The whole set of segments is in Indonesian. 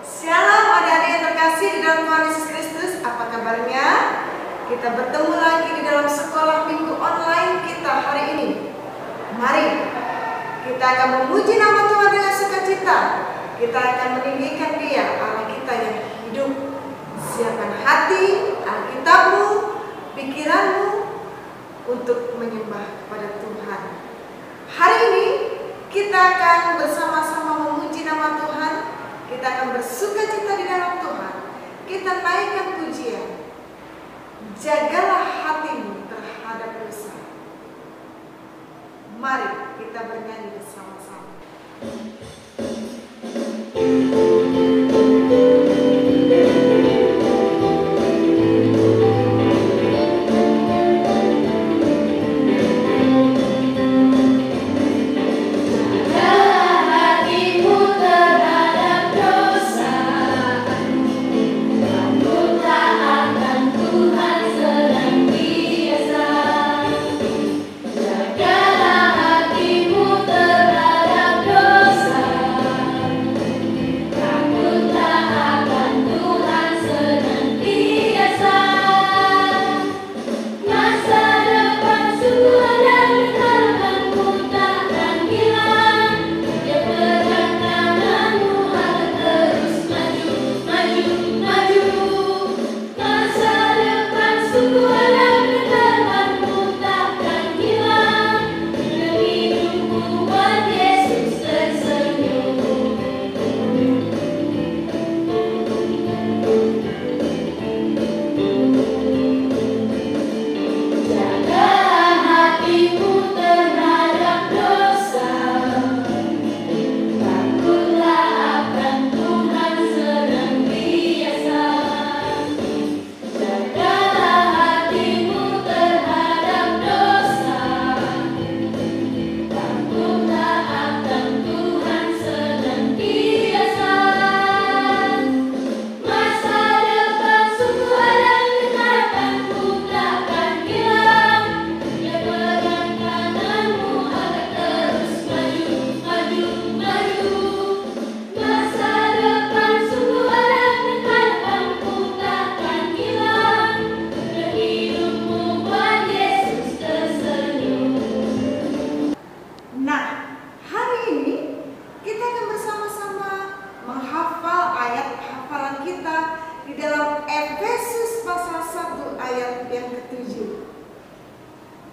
Shalom adik-adik yang terkasih di dalam Tuhan Yesus Kristus. Apa kabarnya? Kita bertemu lagi di dalam sekolah minggu online kita hari ini. Mari kita akan memuji nama Tuhan dengan sukacita. Kita akan meninggikan Dia, Allah kita yang hidup. Siapkan hati, Alkitabmu, pikiranmu untuk menyembah kepada Tuhan. Hari ini kita akan bersama-sama memuji nama Tuhan. Kita akan bersukacita di dalam Tuhan. Kita naikkan pujian. Jagalah hatimu terhadap dosa. Mari kita bernyanyi bersama-sama.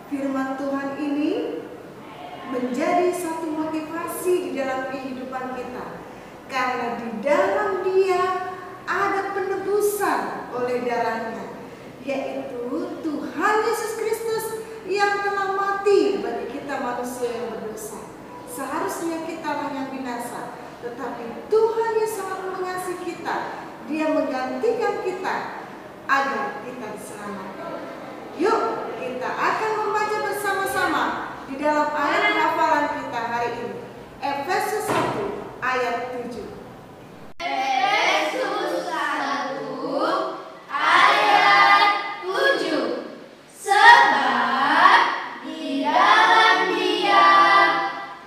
Firman Tuhan ini menjadi satu motivasi di dalam kehidupan kita, karena di dalam Dia ada penebusan oleh darahnya, yaitu Tuhan Yesus Kristus yang telah mati bagi kita manusia yang berdosa. Seharusnya kitalah yang binasa, tetapi Tuhan yang sangat mengasihi kita, Dia menggantikan kita agar kita diselamatkan. Yuk, kita akan membaca bersama-sama di dalam ayat hafalan kita hari ini. Efesus 1 ayat 7. Efesus 1 ayat 7. Sebab di dalam Dia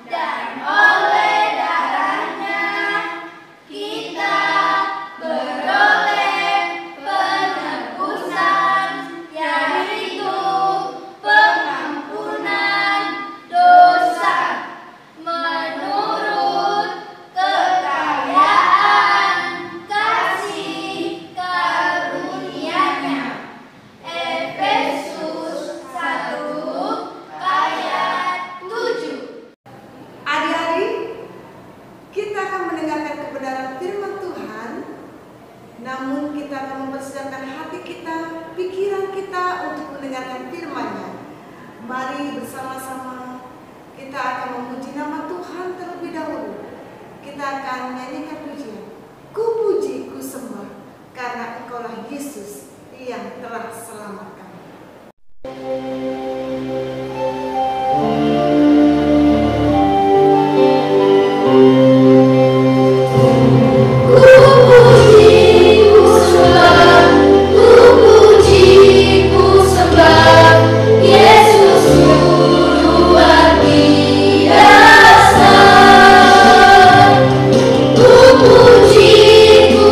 dan oleh darahnya kita beroleh penebusan, yaitu pengampunan dosa menurut kekayaan kasih karunia-Nya. Efesus 1 ayat 7. Adik-adik, kita akan mendengarkan kebenaran firman Tuhan, namun kita akan mempersiapkan hati kita, pikiran kita untuk mendengarkan firman-Nya. Mari bersama-sama kita akan memuji nama Tuhan terlebih dahulu. Kita akan menyanyikan pujian. Ku puji, ku sembah, karena Engkaulah Yesus yang telah selamatkan. Yesus luar biasa. Ku puji, ku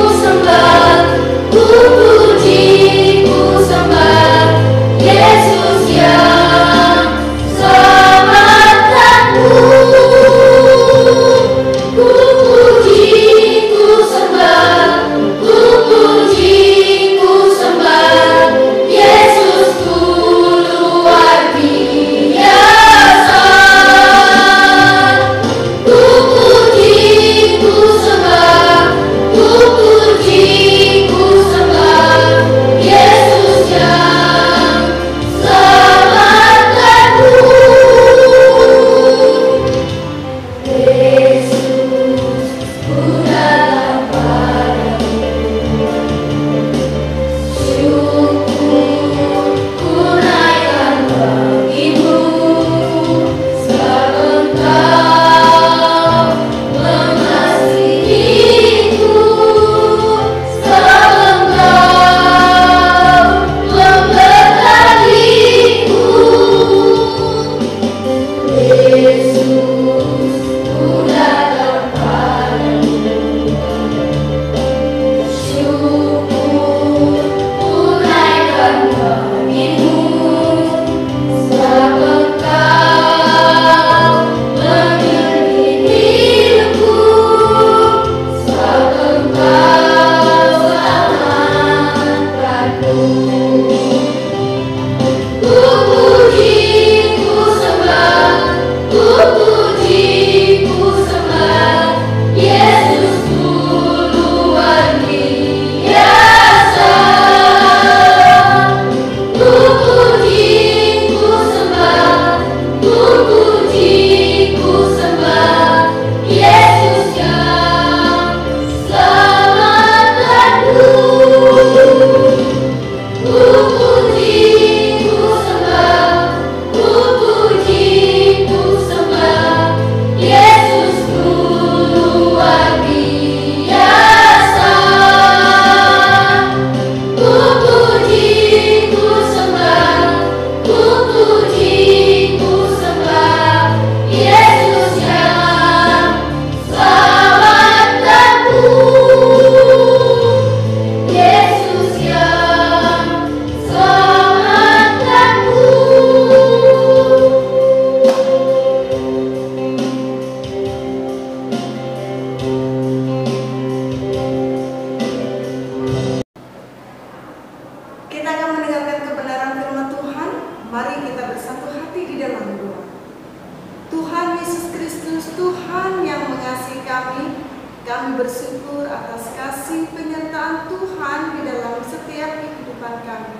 bersyukur atas kasih penyertaan Tuhan di dalam setiap kehidupan kami.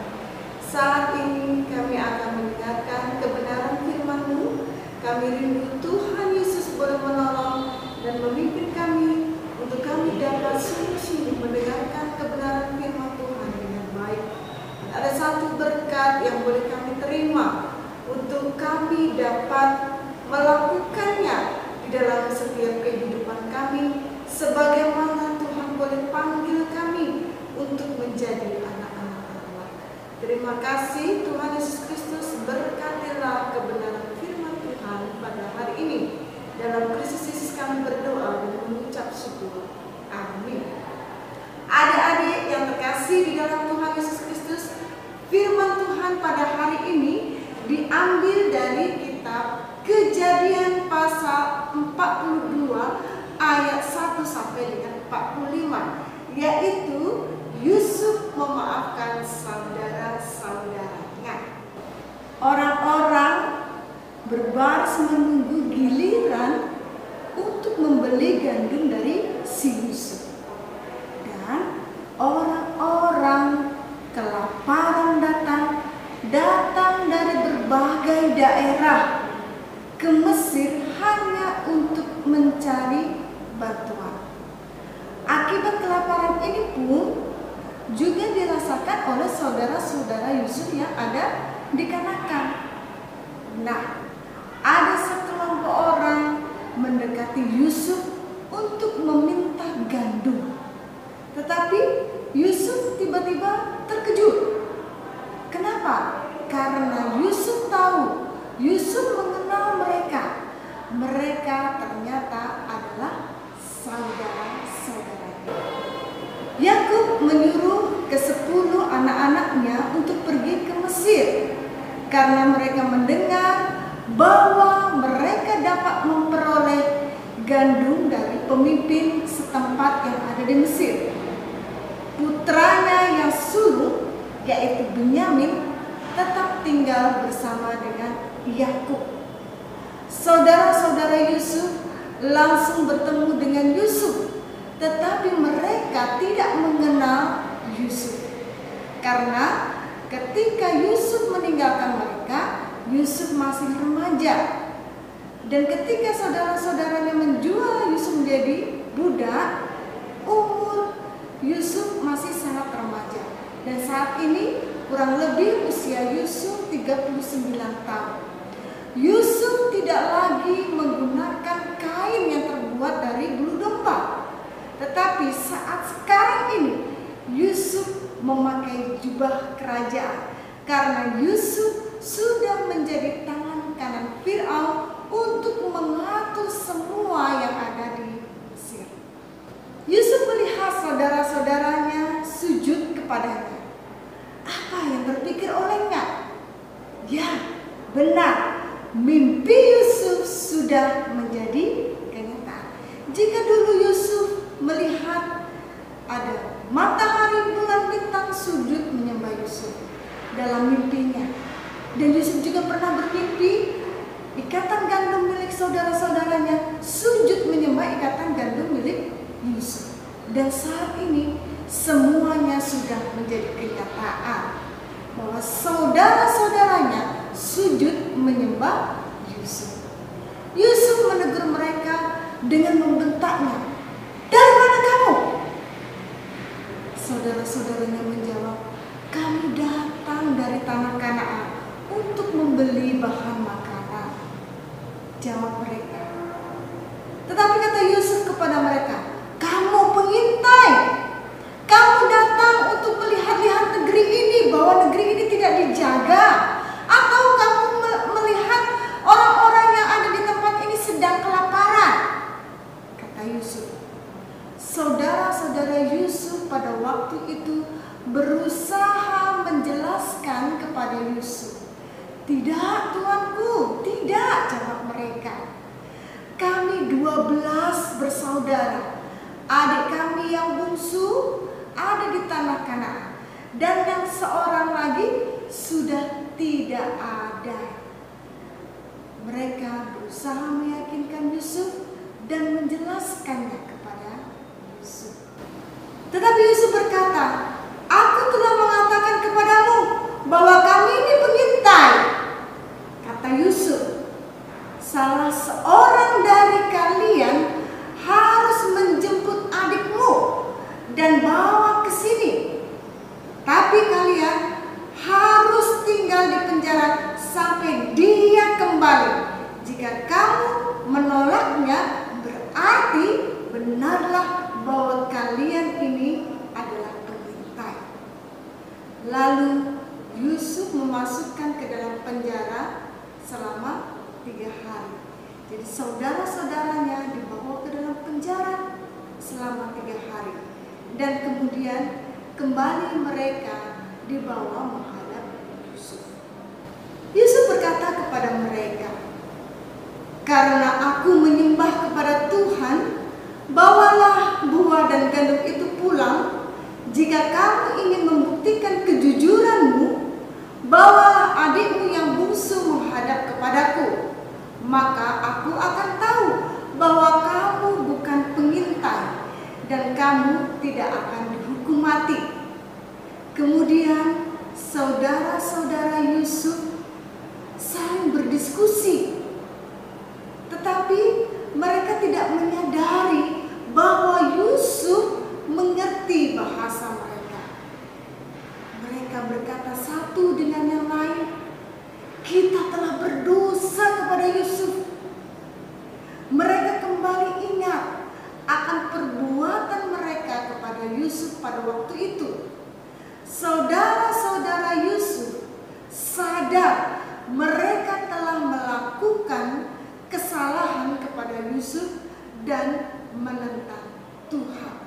Saat ini kami akan mendengarkan kebenaran firman-Mu. Kami rindu Tuhan Yesus boleh menolong dan memimpin kami untuk kami dapat sungguh-sungguh mendengarkan kebenaran firman Tuhan dengan baik. Ada satu berkat yang boleh kami terima untuk kami dapat melakukannya di dalam setiap kehidupan kami, sebagaimana Tuhan boleh panggil kami untuk menjadi anak-anak Allah. Terima kasih Tuhan Yesus Kristus, berkatilah kebenaran firman Tuhan pada hari ini. Dalam Kristus Yesus kami berdoa dan mengucap syukur. Amin. Adik-adik yang terkasih di dalam Tuhan Yesus Kristus, firman Tuhan pada hari ini diambil dari kitab Kejadian pasal 42 ayat 1 sampai dengan 45, yaitu Yusuf memaafkan saudara-saudaranya. Orang-orang berbaris menunggu giliran untuk membeli gandum dari si Yusuf. Dan orang-orang kelaparan datang dari berbagai daerah ke Mesir hanya untuk mencari bantuan. Akibat kelaparan ini pun juga dirasakan oleh saudara-saudara Yusuf yang ada di Kanaan. Nah, ada sekelompok orang mendekati Yusuf untuk meminta gandum. Tetapi Yusuf tiba-tiba terkejut. Kenapa? Karena Yusuf tahu, Yusuf mengenal mereka. Mereka ternyata adalah saudara-saudaranya. Yakub menyuruh ke-10 anak-anaknya untuk pergi ke Mesir karena mereka mendengar bahwa mereka dapat memperoleh gandum dari pemimpin setempat yang ada di Mesir. Putranya yang sulung, yaitu Benyamin, tetap tinggal bersama dengan Yakub. Saudara-saudara Yusuf langsung bertemu dengan Yusuf, tetapi mereka tidak mengenal Yusuf. Karena ketika Yusuf meninggalkan mereka, Yusuf masih remaja. Dan ketika saudara-saudaranya menjual Yusuf menjadi budak, umur Yusuf masih sangat remaja. Dan saat ini kurang lebih usia Yusuf 39 tahun. Yusuf tidak lagi menggunakan kain yang terbuat dari bulu domba. Tetapi saat sekarang ini Yusuf memakai jubah kerajaan, karena Yusuf sudah menjadi tangan kanan Firaun untuk mengatur semua yang ada di Mesir. Yusuf melihat saudara-saudaranya sujud kepadanya. Apa yang berpikir olehnya? Ya, benar. Mimpi Yusuf sudah menjadi kenyataan. Jika dulu Yusuf melihat ada matahari, bulan, bintang sujud menyembah Yusuf dalam mimpinya, dan Yusuf juga pernah bermimpi ikatan gandum milik saudara-saudaranya sujud menyembah ikatan gandum milik Yusuf. Dan saat ini semuanya sudah menjadi kenyataan bahwa saudara-saudaranya sujud menyembah Yusuf. Yusuf menegur mereka dengan membentaknya, "Dari mana kamu?" Saudara-saudaranya menjawab, "Kami datang dari tanah Kanaan untuk membeli bahan makanan." Jawab mereka. Tetapi kata Yusuf kepada mereka, "Kamu pengintai. Kamu datang untuk melihat-lihat negeri ini, bahwa negeri ini tidak dijaga. Atau kamu melihat orang-orang yang ada di tempat ini sedang kelaparan?" Kata Yusuf. Saudara-saudara Yusuf pada waktu itu berusaha menjelaskan kepada Yusuf. "Tidak, tuanku, tidak," jawab mereka. "Kami 12 bersaudara. Adik kami yang bungsu ada di tanah Kanaan, dan yang seorang lagi sudah tidak ada." Mereka berusaha meyakinkan Yusuf dan menjelaskannya kepada Yusuf. bahwa kami ini pengintai. Kata Yusuf, salah seorang dari kalian harus menjemput adikmu dan bawa ke sini. Tapi kalian harus tinggal di penjara sampai dia kembali. Jika kamu menolaknya, berarti benarlah bahwa kalian ini adalah pengintai. Lalu Yusuf memasukkan ke dalam penjara selama 3 hari. Jadi saudara-saudaranya dibawa ke dalam penjara selama 3 hari. Dan kemudian kembali mereka dibawa menghadap Yusuf. Yusuf berkata kepada mereka, "Karena aku menyembah kepada Tuhan, bawalah buah dan gandum itu pulang. Jika kamu ingin membuktikan kejujuranmu, bawalah adikmu yang bungsu menghadap kepadaku. Maka aku akan tahu bahwa kamu bukan pengintai dan kamu tidak akan dihukum mati." Kemudian saudara-saudara Yusuf saling berdiskusi, tetapi mereka tidak menyadari bahwa Yusuf mengerti bahasa mereka. Mereka berkata satu dengan yang lain, "Kita telah berdosa kepada Yusuf." Mereka kembali ingat akan perbuatan mereka kepada Yusuf pada waktu itu. Saudara-saudara Yusuf sadar mereka telah melakukan kesalahan kepada Yusuf dan menentang Tuhan.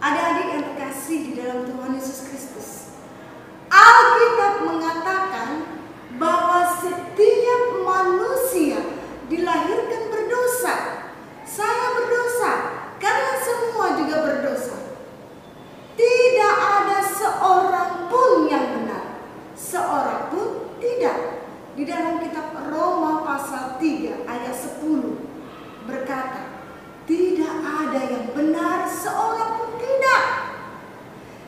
Adik-adik yang terkasih di dalam Tuhan Yesus Kristus, Alkitab mengatakan bahwa setiap manusia dilahirkan berdosa. Saya berdosa, kalian semua juga berdosa. Tidak ada seorang pun yang benar, seorang pun tidak. Di dalam kitab Roma pasal 3 ayat 10 berkata, tidak ada yang benar, seorang pun tidak.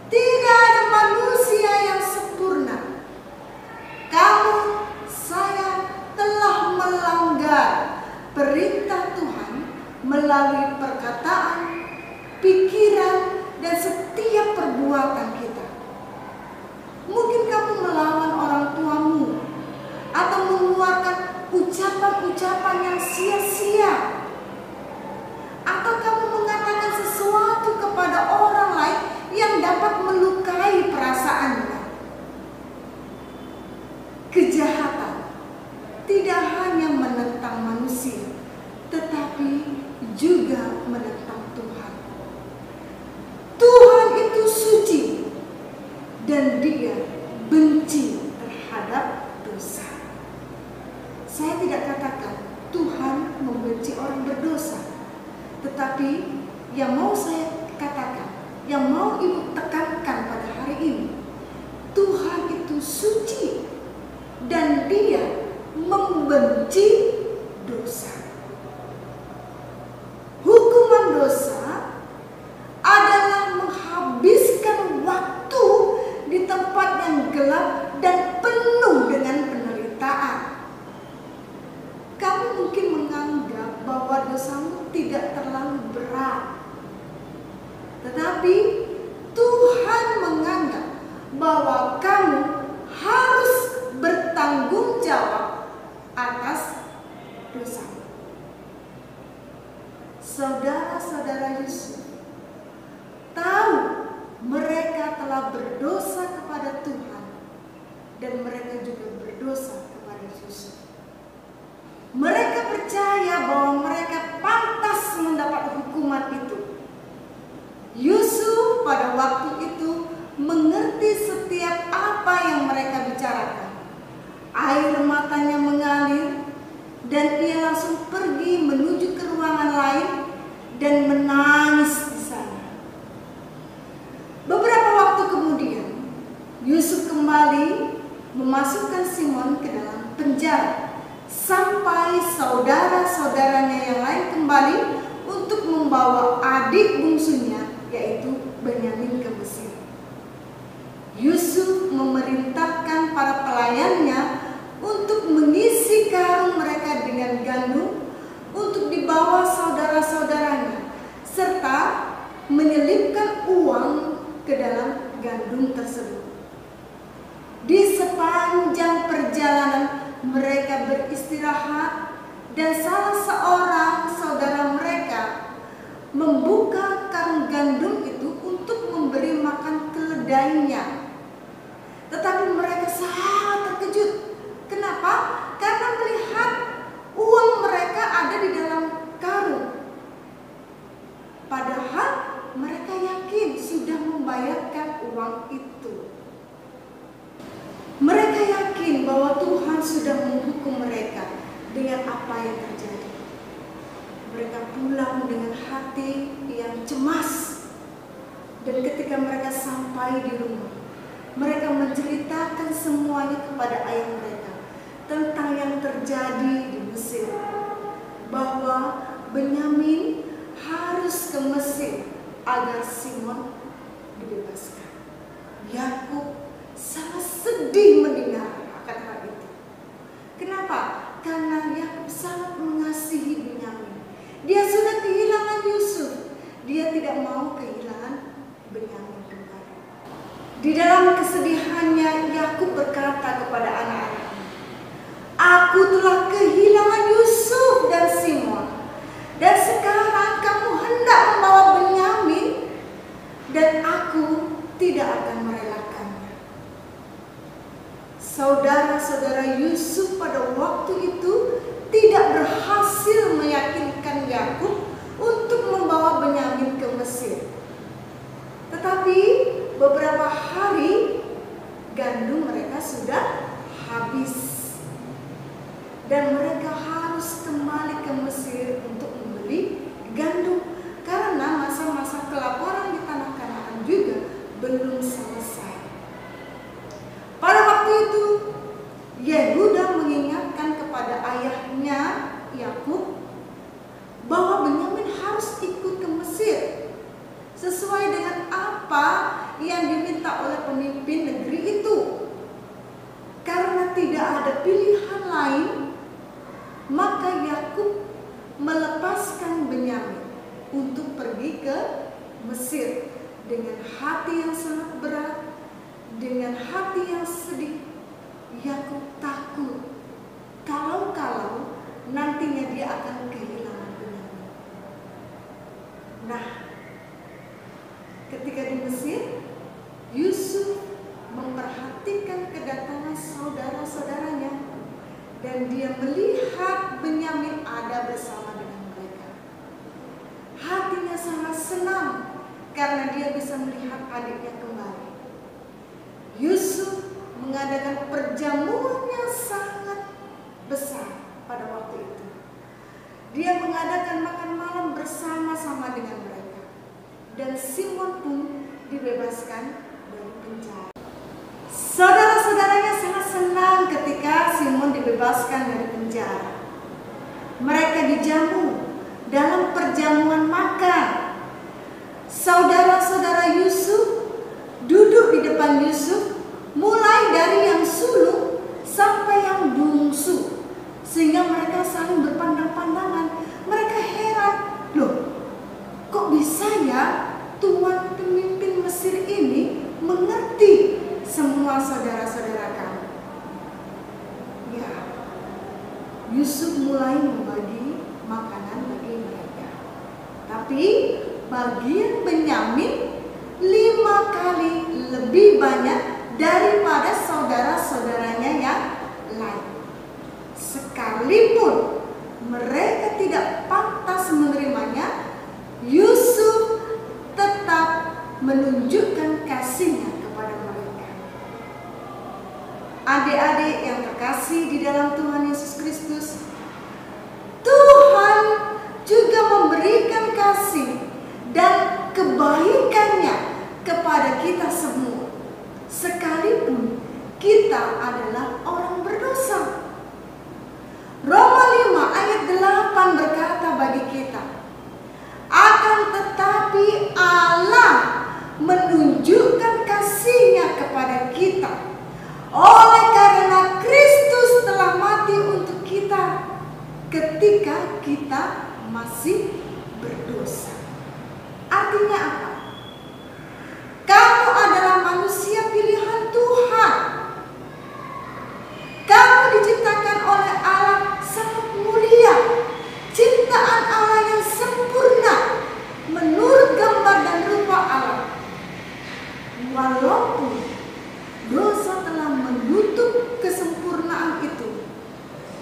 Tidak ada manusia yang sempurna. Kamu, saya telah melanggar perintah Tuhan melalui perkataan, pikiran, dan setiap perbuatan kita. Mungkin kamu melawan orang tuamu atau mengeluarkan ucapan-ucapan yang sia-sia, atau kamu mengatakan sesuatu kepada orang lain yang dapat melukai perasaannya. Kejahatan tidak hanya menentang manusia, tetapi juga menentang Tuhan. Tuhan itu suci dan Dia benci terhadap dosa. Saya tidak katakan Tuhan membenci orang berdosa, tetapi yang mau saya katakan, yang mau ibu tekankan pada hari ini, Tuhan itu suci dan Dia membenci dosa. Hukuman dosa adalah menghabiskan waktu di tempat yang gelap dan penuh dengan penderitaan. Kamu mungkin menganggap bahwa dosamu tidak terlalu berat, tetapi Tuhan menganggap bahwa kamu harus bertanggung jawab atas dosamu. Saudara-saudara Yusuf tahu mereka telah berdosa kepada Tuhan dan mereka juga berdosa kepada Yusuf. Mereka percaya bahwa mereka pantas mendapat hukuman itu. Yusuf pada waktu itu mengerti setiap apa yang mereka bicarakan. Air matanya mengalir dan ia langsung pergi menuju ke ruangan lain dan menangis di sana. Beberapa waktu kemudian, Yusuf kembali memasukkan Simon ke dalam penjara sampai saudara-saudaranya yang lain kembali untuk membawa adik bungsunya, yaitu Benyamin, ke Mesir. Yusuf memerintahkan para pelayannya untuk mengisi karung mereka dengan gandum untuk dibawa saudara-saudaranya, serta menyelipkan uang ke dalam gandum tersebut. Di sepanjang perjalanan mereka beristirahat, dan salah seorang saudara mereka membuka karung gandum itu untuk memberi makan keledainya. Tetapi mereka sangat terkejut. Kenapa? Karena melihat uang mereka ada di dalam karung. Padahal mereka yakin sudah membayarkan uang itu. Mereka yakin bahwa Tuhan sudah menghukum mereka dengan apa yang terjadi. Mereka pulang dengan hati yang cemas. Dan ketika mereka sampai di rumah, mereka menceritakan semuanya kepada ayah mereka tentang yang terjadi di Mesir, bahwa Benyamin harus ke Mesir agar Simon dibebaskan. Yakub sangat sedih mendengar akan hal itu. Kenapa? Karena Yakub sangat mengasihi Benyamin. Dia sudah kehilangan Yusuf. Dia tidak mau kehilangan Benyamin kembali. Di dalam kesedihannya, Yakub berkata kepada anak-anaknya, "Aku telah kehilangan Yusuf dan Simon, dan sekarang kamu hendak membawa Benyamin, dan aku tidak akan merelakannya." Saudara-saudara Yusuf pada waktu itu tidak berhasil meyakinkan Yakub untuk membawa Benyamin ke Mesir. Tetapi beberapa hari gandum mereka sudah habis, dan mereka harus kembali ke Mesir untuk membeli gandum karena masa-masa kelaparan di tanah Kanaan juga belum selesai. Pada waktu itu Yehuda mengingatkan kepada ayahnya Yakub bahwa Benyamin harus ikut ke Mesir sesuai dengan apa yang diminta oleh pemimpin negeri itu. Karena tidak ada pilihan lain, maka Yakub melepaskan Benyamin untuk pergi ke Mesir dengan hati yang sangat berat, dengan hati yang sedih. Yakub takut kalau nantinya dia akan kehilangan Benyamin. Nah, ketika di Mesir, Yusuf memperhatikan kedatangan saudara-saudaranya, dan dia melihat Benyamin ada bersama dengan mereka. Hatinya sangat senang karena dia bisa melihat adiknya kembali. Yusuf mengadakan perjamuan yang sangat besar pada waktu itu. Dia mengadakan makan malam bersama-sama dengan mereka, dan Simon pun dibebaskan dari penjara. Saudara-saudaranya sangat senang ketika Simon dibebaskan dari penjara. Mereka dijamu dalam perjamuan makan. Saudara-saudara Yusuf duduk di depan Yusuf, mulai dari yang sulung sampai yang bungsu, sehingga mereka saling berpandang-pandangan. Mereka heran, loh, kok bisa ya tuan pemimpin Mesir ini mengerti semua saudara-saudara kami? Ya, Yusuf mulai membagi makanan bagi mereka. Tapi bagian Benyamin 5 kali lebih banyak daripada saudara-saudaranya yang lain. Sekalipun mereka tidak pantas menerimanya, Yusuf tetap menunjukkan kasihnya kepada mereka. Adik-adik yang terkasih di dalam Tuhan Yesus Kristus, Tuhan juga memberikan kasih dan kebaikannya kepada kita semua, sekalipun kita adalah orang berdosa. Roma 5 ayat 8 berkata bagi kita, akan tetapi Allah menunjukkan kasih-Nya kepada kita, oleh karena Kristus telah mati untuk kita ketika kita masih berdosa. Artinya apa? Kamu adalah manusia pilihan Tuhan. Kamu diciptakan oleh Allah sangat mulia, ciptaan Allah yang sempurna menurut gambar dan rupa Allah. Walaupun dosa telah menutup kesempurnaan itu,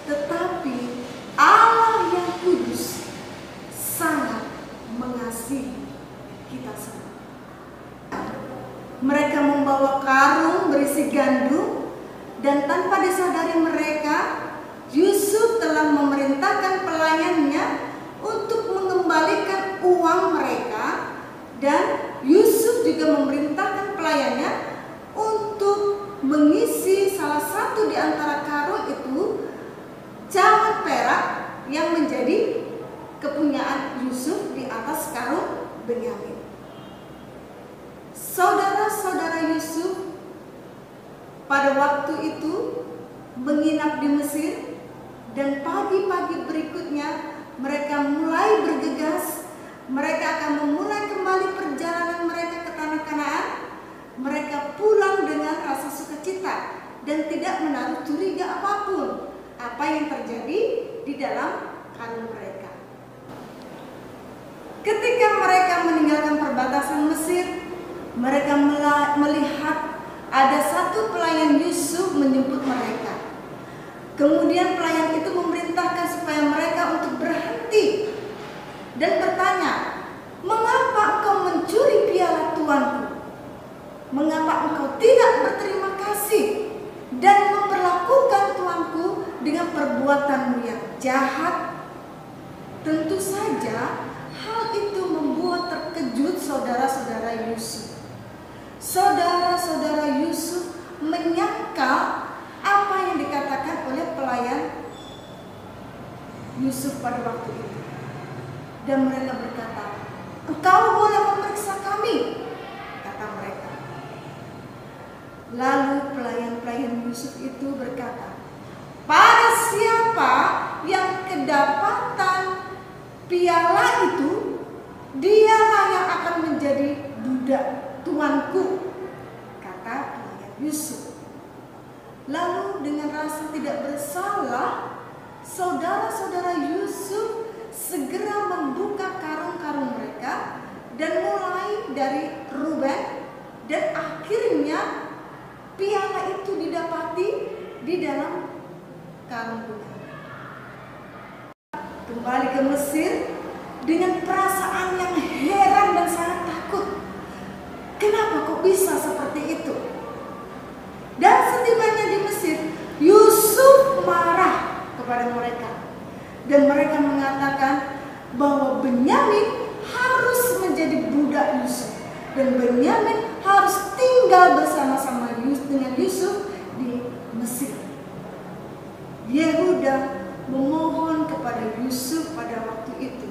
tetapi Allah yang kudus sangat mengasihi kita semua. Mereka membawa karung berisi gandum, dan tanpa disadari mereka, Yusuf telah memerintahkan pelayannya untuk mengembalikan uang mereka, dan Yusuf juga memerintahkan pelayannya untuk mengisi salah satu di antara karung itu cawan perak yang menjadi kepunyaan Yusuf di atas karung Benyamin. Saudara-saudara Yusuf pada waktu itu menginap di Mesir, dan pagi-pagi berikutnya mereka mulai bergegas. Mereka akan memulai kembali perjalanan mereka ke tanah Kanaan. Mereka pulang dengan rasa sukacita dan tidak menaruh curiga apapun apa yang terjadi di dalam karung mereka. Ketika mereka meninggalkan perbatasan Mesir, mereka melihat ada satu pelayan Yusuf menjemput mereka. Kemudian pelayan itu memerintahkan supaya mereka untuk berhenti dan bertanya, "Mengapa engkau mencuri piala tuanku? Mengapa engkau tidak berterima kasih dan memperlakukan tuanku dengan perbuatanmu yang jahat?" Tentu saja hal itu membuat terkejut saudara-saudara Yusuf. Saudara-saudara Yusuf menyangkal apa yang dikatakan oleh pelayan Yusuf pada waktu itu. Dan mereka berkata, "Engkau boleh memeriksa kami," kata mereka. Lalu pelayan-pelayan Yusuf itu berkata, "Pada siapa yang kedapatan piala itu, dialah yang akan menjadi budak tuanku," kata pelayan Yusuf. Lalu dengan rasa tidak bersalah, saudara-saudara Yusuf segera membuka karung-karung mereka dan mulai dari Ruben, dan akhirnya piala itu didapati di dalam karung Benyamin. Kembali ke Mesir dengan perasaan yang heran dan sangat takut. Kenapa kok bisa seperti itu? Dan setibanya di Mesir, Yusuf marah kepada mereka. Dan mereka mengatakan bahwa Benyamin harus menjadi budak Yusuf. Dan Benyamin harus tinggal bersama-sama dengan Yusuf di Mesir. Yehuda memohon kepada Yusuf pada waktu itu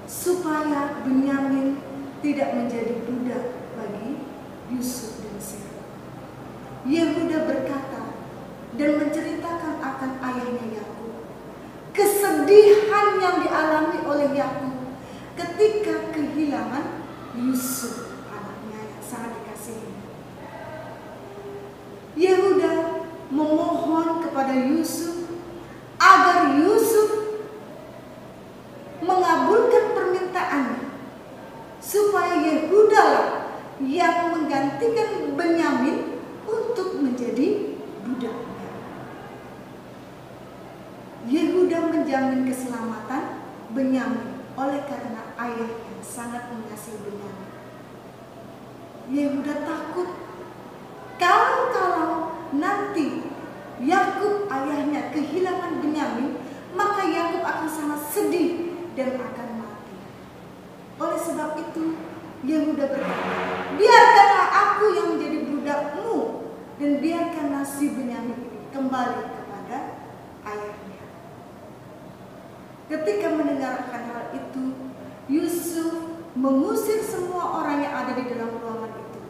supaya Benyamin tidak menjadi budak bagi Yusuf di Mesir. Yehuda berkata dan menceritakan akan ayahnya Yakub, kesedihan yang dialami oleh Yakub ketika kehilangan Yusuf, anaknya yang sangat dikasihi. Yehuda memohon kepada Yusuf agar Yusuf mengabulkan permintaannya, supaya Yehuda yang menggantikan Benyamin untuk menjadi budaknya. Yehuda menjamin keselamatan Benyamin oleh karena ayahnya sangat mengasihi Benyamin. Yehuda takut kalau nanti Yakub ayahnya kehilangan Benyamin, maka Yakub akan sangat sedih dan akan mati. Oleh sebab itu Yehuda berkata, "Biarkanlah aku yang menjadi budakmu, dan biarkanlah si Benyamin kembali kepada ayahnya." Ketika mendengarkan hal itu, Yusuf mengusir semua orang yang ada di dalam ruangan itu.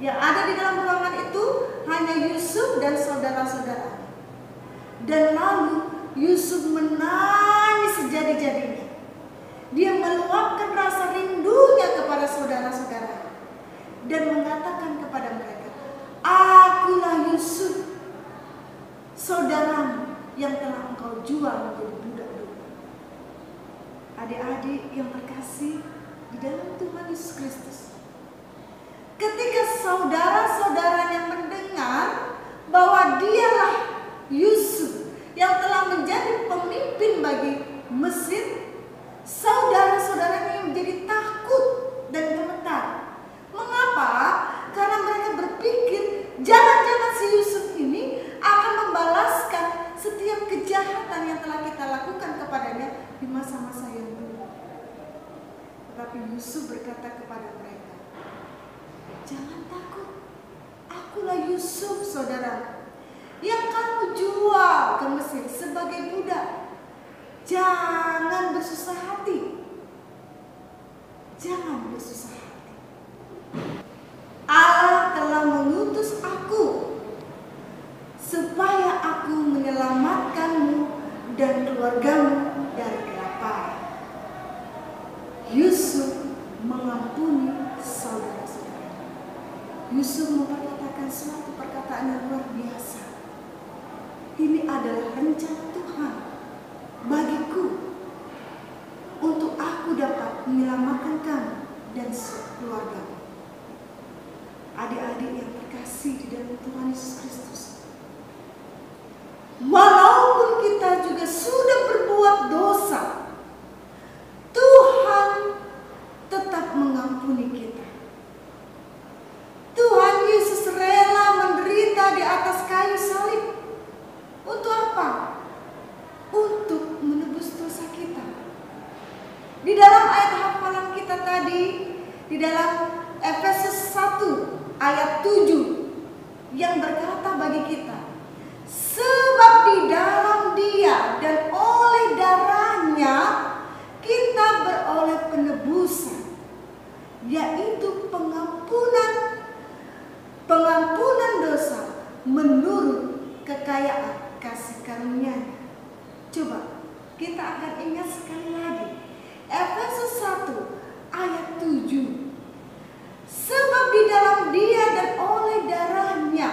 Yang ada di dalam ruangan itu hanya Yusuf dan saudara-saudaranya. Dan lalu Yusuf menangis sejadi-jadinya. Dia meluapkan rasa rindunya kepada saudara-saudaranya dan mengatakan kepada mereka, "Akulah Yusuf, saudaramu yang telah engkau jual menjadi budak domba." Adik-adik yang terkasih di dalam Tuhan Yesus Kristus, ketika saudara-saudaranya mendengar bahwa dialah Yusuf yang telah menjadi pemimpin bagi Mesir, saudara-saudaranya menjadi takut dan gemetar. Mengapa? Karena mereka berpikir jangan-jangan si Yusuf ini akan membalaskan setiap kejahatan yang telah kita lakukan kepadanya di masa-masa yang dulu. Tetapi Yusuf berkata kepada mereka, "Jangan takut, akulah Yusuf saudara yang kamu jual ke Mesir sebagai budak. Jangan bersusah hati. Jangan bersusah hati. Allah telah mengutus aku supaya aku menyelamatkanmu dan keluargamu dari kelaparan." Yusuf mengampuni saudara-saudara. Yusuf memperkatakan suatu perkataan yang luar biasa. Ini adalah rencana Tuhan bagiku untuk aku dapat menyelamatkan kamu dan keluargamu. Adik-adik yang terkasih di dalam Tuhan Yesus Kristus, walaupun kita juga sudah berbuat dosa, Tuhan tetap mengampuni kita. Tuhan Yesus rela menderita di atas kayu salib. Untuk apa? Untuk menebus dosa kita. Di dalam ayat hafalan kita tadi, di dalam Efesus 1 ayat 7 yang berkata bagi kita, sebab di dalam Dia dan oleh darahnya kita beroleh penebusan, yaitu pengampunan dosa menurut kekayaan kasih karunia-Nya. Coba kita akan ingat sekali lagi Efesus 1 ayat 7. Sebab di dalam Dia dan oleh darahnya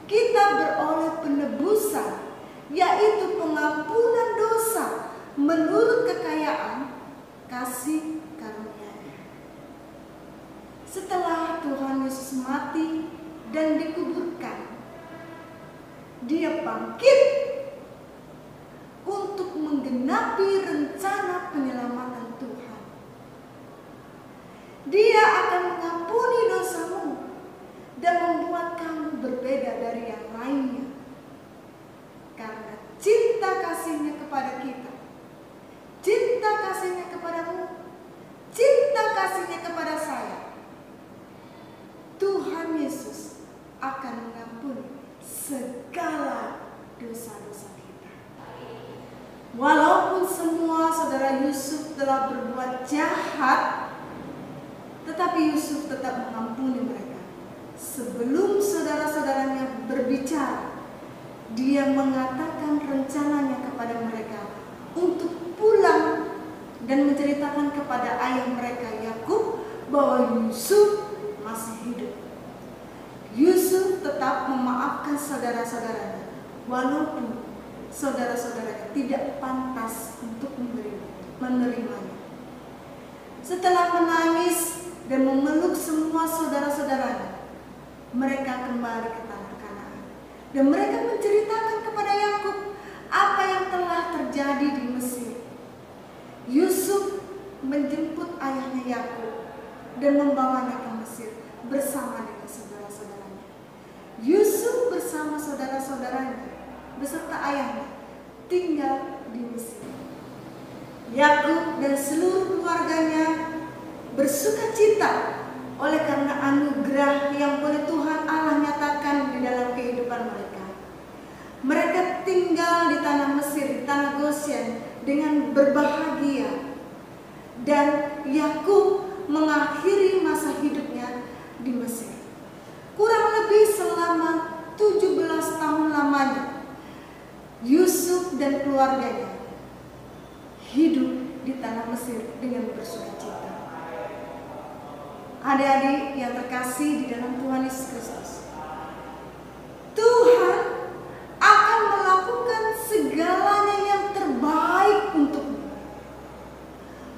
kita beroleh penebusan, yaitu pengampunan dosa menurut kekayaan kasih karunia-Nya. Setelah Tuhan Yesus mati dan dikuburkan, Dia bangkit untuk menggenapi rencana penyelamatan Tuhan. Dia akan mengampuni dosamu dan membuat kamu berbeda dari yang lainnya. Karena cinta kasih-Nya kepada kita, cinta kasih-Nya kepadamu, cinta kasih-Nya kepada saya, Tuhan Yesus akan mengampuni segala dosa-dosa kita. Walaupun semua saudara Yusuf telah berbuat jahat, tetapi Yusuf tetap mengampuni mereka. Sebelum saudara-saudaranya berbicara, dia mengatakan rencananya kepada mereka untuk pulang dan menceritakan kepada ayah mereka Yakub bahwa Yusuf masih hidup. Yusuf tetap memaafkan saudara-saudaranya, walaupun saudara-saudaranya tidak pantas untuk menerimanya. Setelah menangis dan memeluk semua saudara-saudaranya, mereka kembali ke tanah Kanaan. Dan mereka menceritakan kepada Yakub apa yang telah terjadi di Mesir. Yusuf menjemput ayahnya Yakub dan membawanya ke Mesir bersama dengan saudara-saudaranya. Yusuf bersama saudara-saudaranya beserta ayahnya tinggal di Mesir. Yakub dan seluruh keluarganya bersuka cita oleh karena anugerah yang boleh Tuhan Allah nyatakan di dalam kehidupan mereka. Mereka tinggal di tanah Mesir, di tanah Goshen dengan berbahagia. Dan Yakub mengakhiri masa hidupnya di Mesir. selama 17 tahun lamanya Yusuf dan keluarganya hidup di tanah Mesir dengan bersukacita. Adik-adik yang terkasih di dalam Tuhan Yesus Kristus, Tuhan akan melakukan segalanya yang terbaik untukmu.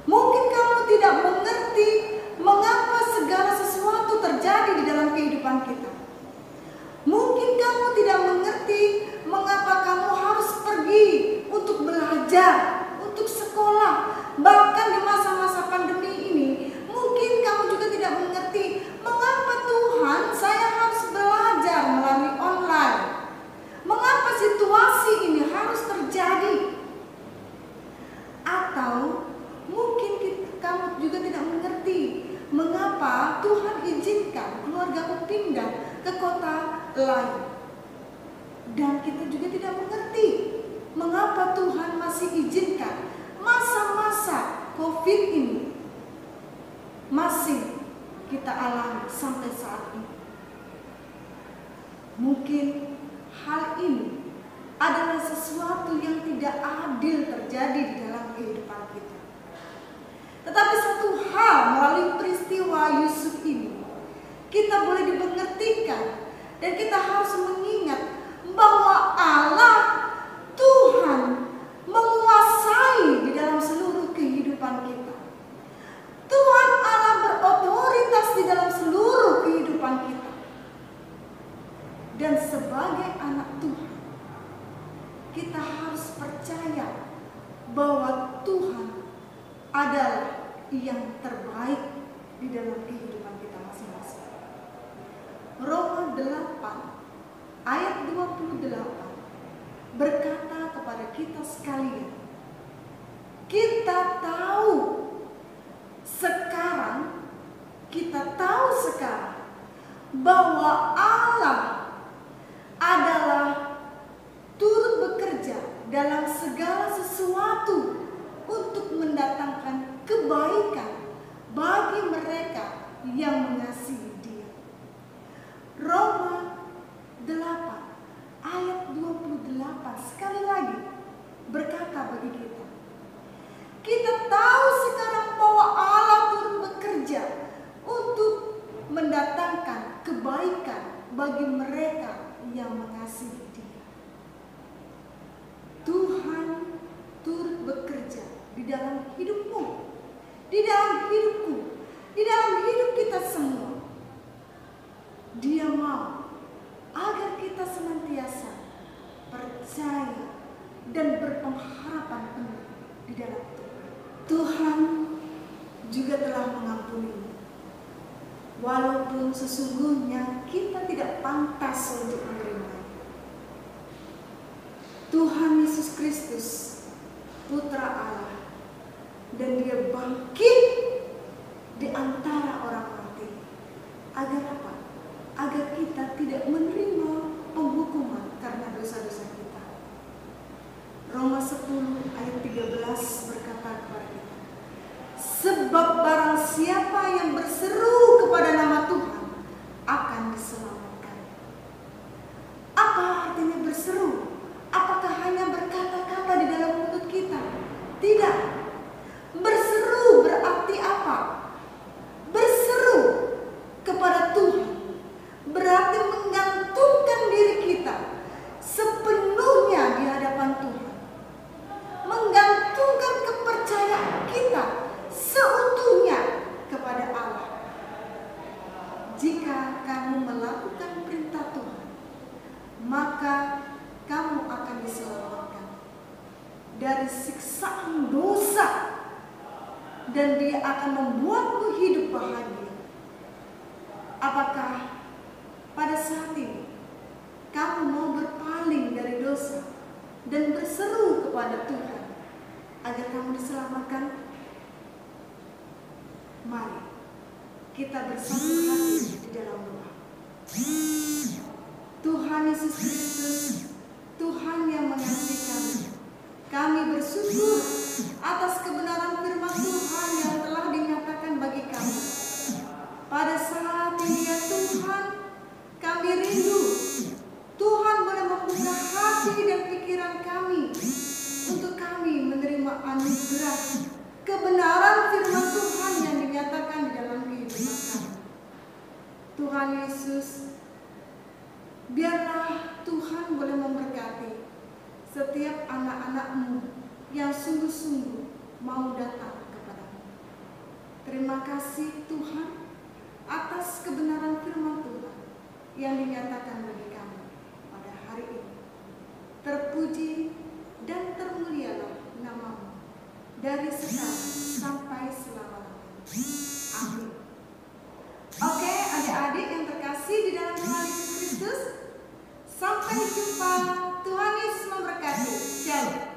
Mungkin kamu tidak mengerti mengapa segala sesuatu terjadi di dalam kehidupan kita. Mungkin kamu tidak mengerti mengapa kamu harus pergi untuk belajar, untuk sekolah. Bahkan di masa-masa pandemi ini, mungkin kamu juga tidak mengerti mengapa Tuhan saya harus belajar melalui online. Mengapa situasi ini harus terjadi? Atau mungkin kamu juga tidak mengerti mengapa Tuhan izinkan keluargamu pindah ke kota lain. Dan kita juga tidak mengerti mengapa Tuhan masih izinkan masa-masa COVID ini masih kita alami sampai saat ini. Mungkin hal ini adalah sesuatu yang tidak adil terjadi di dalam kehidupan kita. Tetapi satu hal melalui peristiwa Yusuf ini, kita boleh dimengertikan dan kita harus mengingat bahwa Allah, Tuhan, menguasai di dalam seluruh kehidupan kita. Tuhan Allah berotoritas di dalam seluruh kehidupan kita. Dan sebagai anak Tuhan, kita harus percaya bahwa Tuhan adalah yang terbaik di dalam kehidupan kita masing-masing. Roma 8 ayat 28 berkata kepada kita sekalian, kita tahu sekarang bahwa Allah adalah turut bekerja dalam segala sesuatu untuk mendatangkan kebaikan bagi mereka yang mengasihi Dia. Roma 8 ayat 28 sekali lagi berkata bagi kita, kita tahu sekarang bahwa Allah turut bekerja untuk mendatangkan kebaikan bagi mereka yang mengasihi Dia. Tuhan turut bekerja di dalam hidupmu, di dalam hidupku, di dalam hidup kita semua. Dia mau agar kita senantiasa percaya dan berpengharapan penuh di dalam Tuhan. Tuhan juga telah mengampuni, walaupun sesungguhnya kita tidak pantas untuk menerima. Tuhan Yesus Kristus, Putra Allah, dan Dia bangkit di antara orang mati. Agar apa? Agar kita tidak menerima penghukuman karena dosa-dosa kita. Roma 10 ayat 13 berkata kepada kita, sebab barang siapa yang berseru kepada nama Tuhan akan diselamatkan. Apa artinya berseru? Apakah hanya berkata-kata di dalam mulut kita? Tidak. Berseru berarti apa? Berseru kepada Tuhan berarti menggantungkan diri kita sepenuhnya di hadapan Tuhan. Menggantungkan kepercayaan kita seutuhnya kepada Allah. Jika kamu melakukan perintah Tuhan, maka kamu akan diselamatkan dari siksaan dosa, dan Dia akan membuatmu hidup bahagia. Apakah pada saat ini kamu mau berpaling dari dosa dan berseru kepada Tuhan agar kamu diselamatkan? Mari kita bersatu hati di dalam doa. Tuhan Yesus Kristus, Tuhan yang mengasihi kami bersyukur atas kebenaran firman Tuhan yang telah dinyatakan bagi kami. Pada saat ini ya Tuhan, kami rindu hati dan pikiran kami untuk kami menerima anugerah kebenaran firman Tuhan yang dinyatakan di dalam kehidupan kami. Tuhan Yesus, biarlah Tuhan boleh memberkati setiap anak-anak-Mu yang sungguh-sungguh mau datang kepadamu. Terima kasih Tuhan atas kebenaran firman Tuhan yang dinyatakan bagi kami pada hari ini. Terpuji dan termulialah nama-Mu dari sekarang sampai selama-lamanya. Amin. Oke, adik-adik yang terkasih di dalam Tuhan Yesus Kristus, sampai jumpa. Tuhan Yesus memberkati. Shalom.